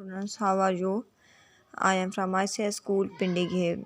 Students, how are you? I am from ICS School, Pindighe.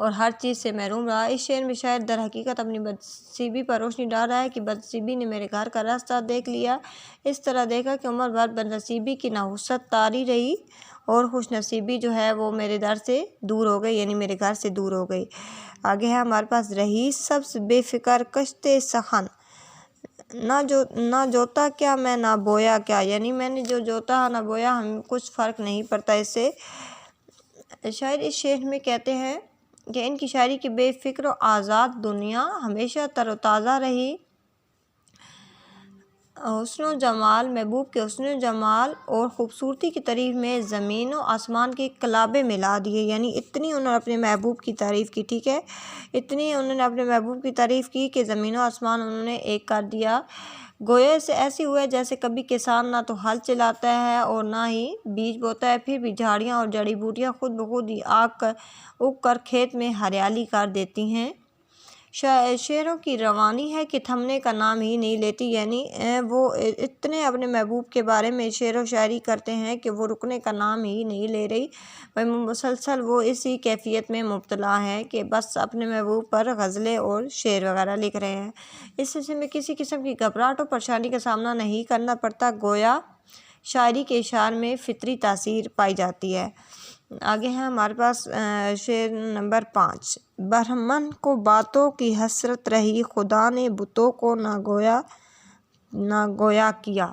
اور ہر چیز سے محروم رہا۔ اس شعر میں شاعر در حقیقت اپنی بدنصیبی پر روشنی ڈال رہا ہے کہ بدنصیبی نے میرے گھر کا راستہ دیکھ لیا، اس طرح دیکھا کہ عمر بھر بدنصیبی کی نحوست طاری رہی اور خوش نصیبی جو ہے وہ میرے در سے دور ہو گئی، یعنی میرے گھر سے دور ہو گئی۔ آگے ہے ہمارے پاس رہی سبز بے فکر کشتے سخن، نہ جوتا کیا میں نہ بویا کیا، یعنی میں نے جو جوتا نہ بویا، ہم کچھ فرق نہیں پڑتا اس سے۔ شاعر اس شعر میں کہتے ہیں کہ ان کی شاعری کی بے فکر و آزاد دنیا ہمیشہ تر و تازہ رہی۔ حسن و جمال، محبوب کے حسن و جمال اور خوبصورتی کی تعریف میں زمین و آسمان کے کلابے ملا دیے، یعنی اتنی انہوں نے اپنے محبوب کی تعریف کی، ٹھیک ہے، اتنی انہوں نے اپنے محبوب کی تعریف کی کہ زمین و آسمان انہوں نے ایک کر دیا۔ گویا سے ایسی ہوا جیسے کبھی کسان نہ تو ہل چلاتا ہے اور نہ ہی بیج بوتا ہے، پھر بھی جھاڑیاں اور جڑی بوٹیاں خود بخود ہی اگ کر کھیت میں ہریالی کر دیتی ہیں۔ شعروں کی روانی ہے کہ تھمنے کا نام ہی نہیں لیتی، یعنی وہ اتنے اپنے محبوب کے بارے میں شعر و شاعری کرتے ہیں کہ وہ رکنے کا نام ہی نہیں لے رہی، مسلسل وہ اسی کیفیت میں مبتلا ہے کہ بس اپنے محبوب پر غزلیں اور شعر وغیرہ لکھ رہے ہیں۔ اس سلسلے میں کسی قسم کی گھبراہٹ اور پریشانی کا سامنا نہیں کرنا پڑتا، گویا شاعری کے اشعار میں فطری تاثیر پائی جاتی ہے۔ آگے ہے ہمارے پاس شعر نمبر 5۔ برہمن کو باتوں کی حسرت رہی، خدا نے بتوں کو نہ گویا کیا۔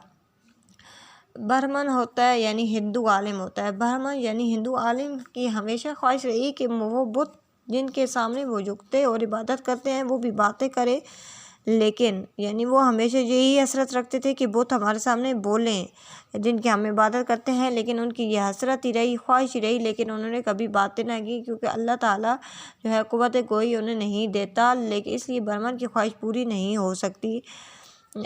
برہمن ہوتا ہے یعنی ہندو عالم ہوتا ہے، برہمن یعنی ہندو عالم کی ہمیشہ خواہش رہی کہ وہ بت جن کے سامنے وہ جھکتے اور عبادت کرتے ہیں وہ بھی باتیں کرے، لیکن یعنی وہ ہمیشہ یہی حسرت رکھتے تھے کہ بت ہمارے سامنے بولیں جن کی ہم عبادت کرتے ہیں، لیکن ان کی یہ حسرت ہی رہی، خواہش ہی رہی، لیکن انہوں نے کبھی باتیں نہ کی کیونکہ اللہ تعالیٰ جو ہے قوت گوئی انہیں نہیں دیتا، لیکن اس لیے برہمن کی خواہش پوری نہیں ہو سکتی۔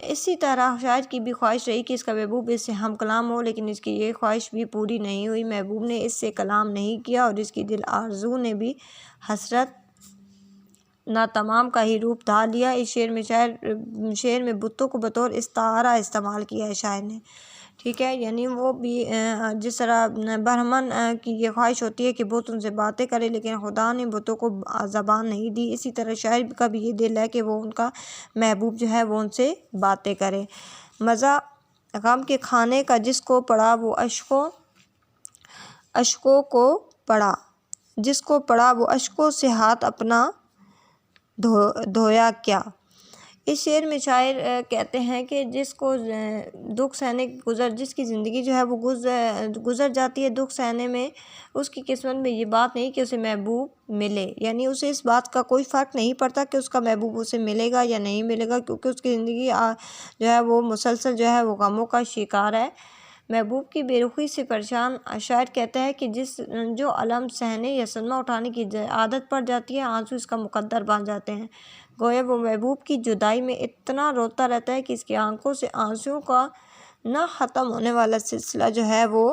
اسی طرح شاعر کی بھی خواہش رہی کہ اس کا محبوب اس سے ہم کلام ہو، لیکن اس کی یہ خواہش بھی پوری نہیں ہوئی، محبوب نے اس سے کلام نہیں کیا اور اس کی دل آرزو نے بھی حسرت ناتمام کا ہی روپ دھار لیا۔ اس شعر میں بتوں کو بطور استعارہ استعمال کیا ہے شاعر نے، ٹھیک ہے، یعنی وہ بھی جس طرح برہمن کی یہ خواہش ہوتی ہے کہ بت ان سے باتیں کرے لیکن خدا نے بتوں کو زبان نہیں دی، اسی طرح شاعر کا بھی یہ دل ہے کہ وہ ان کا محبوب جو ہے وہ ان سے باتیں کرے۔ مزہ غم کے کھانے کا جس کو پڑا وہ اشکوں کو پڑا، جس کو پڑا وہ اشکوں سے ہاتھ اپنا دھویا کیا۔ اس شعر میں شاعر کہتے ہیں کہ جس کو دکھ سہنے جس کی زندگی جو ہے وہ گزر جاتی ہے دکھ سہنے میں، اس کی قسمت میں یہ بات نہیں کہ اسے محبوب ملے، یعنی اسے اس بات کا کوئی فرق نہیں پڑتا کہ اس کا محبوب اسے ملے گا یا نہیں ملے گا، کیونکہ اس کی زندگی جو ہے وہ مسلسل جو ہے وہ غموں کا شکار ہے۔ محبوب کی بے رخی سے پریشان شاعر کہتا ہے کہ جو الم سہنے یا صدمہ اٹھانے کی عادت پڑ جاتی ہے، آنسو اس کا مقدر بن جاتے ہیں، گویا وہ محبوب کی جدائی میں اتنا روتا رہتا ہے کہ اس کی آنکھوں سے آنسوؤں کا نہ ختم ہونے والا سلسلہ جو ہے وہ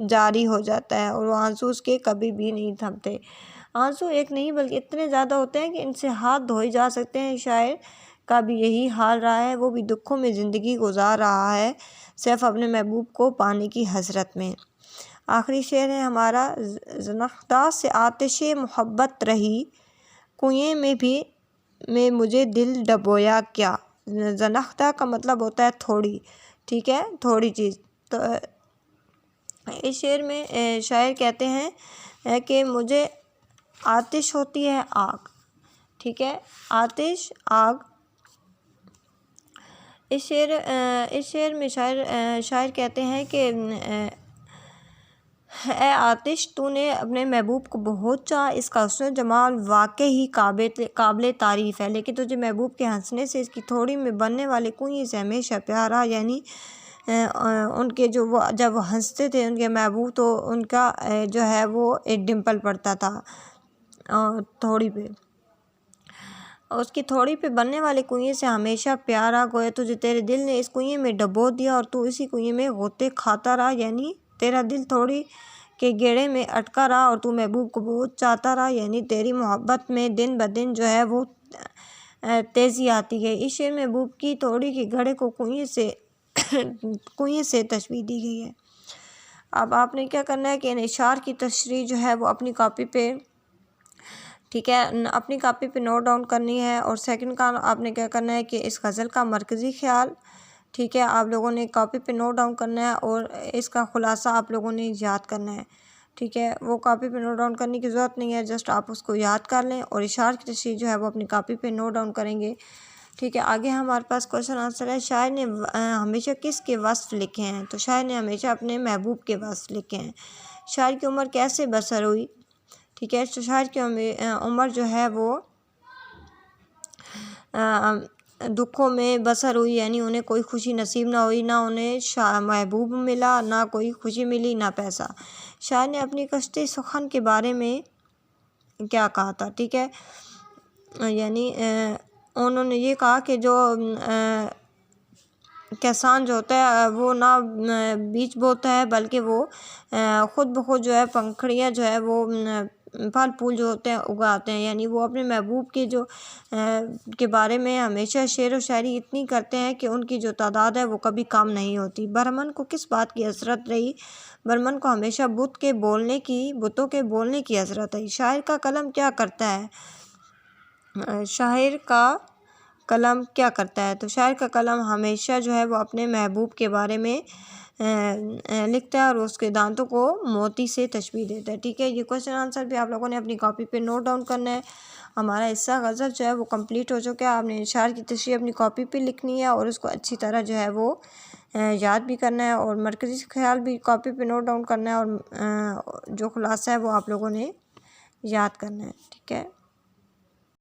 جاری ہو جاتا ہے اور وہ آنسو اس کے کبھی بھی نہیں تھمتے۔ آنسو ایک نہیں بلکہ اتنے زیادہ ہوتے ہیں کہ ان سے ہاتھ دھوئے جا سکتے ہیں۔ شاعر کا بھی یہی حال رہا ہے، وہ بھی دکھوں میں زندگی گزار رہا ہے صرف اپنے محبوب کو پانے کی حسرت میں۔ آخری شعر ہے ہمارا، زنخدہ سے آتش محبت رہی، کنویں میں مجھے دل ڈبویا کیا۔ زنخدہ کا مطلب ہوتا ہے تھوڑی، ٹھیک ہے، تھوڑی چیز۔ تو اس شعر میں شاعر کہتے ہیں کہ مجھے آتش ہوتی ہے آگ، ٹھیک ہے، آتش آگ۔ اس شعر میں شاعر کہتے ہیں کہ اے آتش تو نے اپنے محبوب کو بہت چاہا، اس کا حسن و جمال واقعی قابل تعریف ہے، لیکن تجھے محبوب کے ہنسنے سے اس کی تھوڑی میں بننے والے کنویں سے ہمیشہ پیارا، یعنی ان کے جب وہ ہنستے تھے ان کے محبوب تو ان کا جو ہے وہ ایک ڈمپل پڑتا تھا تھوڑی پہ، اس کی تھوڑی پہ بننے والے کنویں سے ہمیشہ پیارا، گویا تجھے تیرے دل نے اس کنویں میں ڈبو دیا اور تو اسی کنویں میں غوطے کھاتا رہا، یعنی تیرا دل تھوڑی کے گیڑے میں اٹکا رہا اور تو محبوب کو بہت چاہتا رہا، یعنی تیری محبت میں دن بدن جو ہے وہ تیزی آتی ہے۔ اس شعر میں محبوب کی تھوڑی کے گھڑے کو کنویں سے تشبیہ دی گئی ہے۔ اب آپ نے کیا کرنا ہے کہ ان اشعار کی تشریح جو ہے وہ اپنی کاپی پہ ٹھیک ہے، اپنی کاپی پہ نوٹ ڈاؤن کرنی ہے۔ اور سیکنڈ کام آپ نے کیا کرنا ہے کہ اس غزل کا مرکزی خیال، ٹھیک ہے، آپ لوگوں نے کاپی پہ نوٹ ڈاؤن کرنا ہے اور اس کا خلاصہ آپ لوگوں نے یاد کرنا ہے، ٹھیک ہے۔ وہ کاپی پہ نوٹ ڈاؤن کرنے کی ضرورت نہیں ہے، جسٹ آپ اس کو یاد کر لیں اور اشعار کی تشریح جو ہے وہ اپنی کاپی پہ نوٹ ڈاؤن کریں گے، ٹھیک ہے۔ آگے ہمارے پاس کوشچن آنسر ہے، شاعر نے ہمیشہ کس کے وصف لکھے ہیں؟ تو شاعر نے ہمیشہ اپنے محبوب کے وصف لکھے ہیں۔ شاعر کی عمر کیسے بسر ہوئی؟ ٹھیک ہے، تو شاعر کی عمر جو ہے وہ دکھوں میں بسر ہوئی، یعنی انہیں کوئی خوشی نصیب نہ ہوئی، نہ انہیں محبوب ملا، نہ کوئی خوشی ملی، نہ پیسہ۔ شاعر نے اپنی کشتِ سخن کے بارے میں کیا کہا تھا؟ ٹھیک ہے، یعنی انہوں نے یہ کہا کہ جو کسان جو ہوتا ہے وہ نہ بیج بوتا ہے بلکہ وہ خود بخود جو ہے پنکھڑیاں جو ہے وہ پھل پھول جو ہوتے ہیں اگاتے ہیں، یعنی وہ اپنے محبوب کے جو کے بارے میں ہمیشہ شعر و شاعری اتنی کرتے ہیں کہ ان کی جو تعداد ہے وہ کبھی کم نہیں ہوتی۔ برہمن کو کس بات کی حسرت رہی؟ برہمن کو ہمیشہ بتوں کے بولنے کی حسرت رہی۔ شاعر کا قلم کیا کرتا ہے؟ شاعر کا قلم کیا کرتا ہے؟ تو شاعر کا قلم ہمیشہ جو ہے وہ اپنے محبوب کے بارے میں لکھتا ہے اور اس کے دانتوں کو موتی سے تشبیہ دیتا ہے، ٹھیک ہے۔ یہ کوشچن آنسر بھی آپ لوگوں نے اپنی کاپی پہ نوٹ ڈاؤن کرنا ہے۔ ہمارا حصہ غزل جو ہے وہ کمپلیٹ ہو چکا ہے۔ آپ نے اشعار کی تشریح اپنی کاپی پہ لکھنی ہے اور اس کو اچھی طرح جو ہے وہ یاد بھی کرنا ہے اور مرکزی خیال بھی کاپی پہ نوٹ ڈاؤن کرنا ہے اور جو خلاصہ ہے وہ آپ لوگوں نے یاد کرنا ہے، ٹھیک ہے۔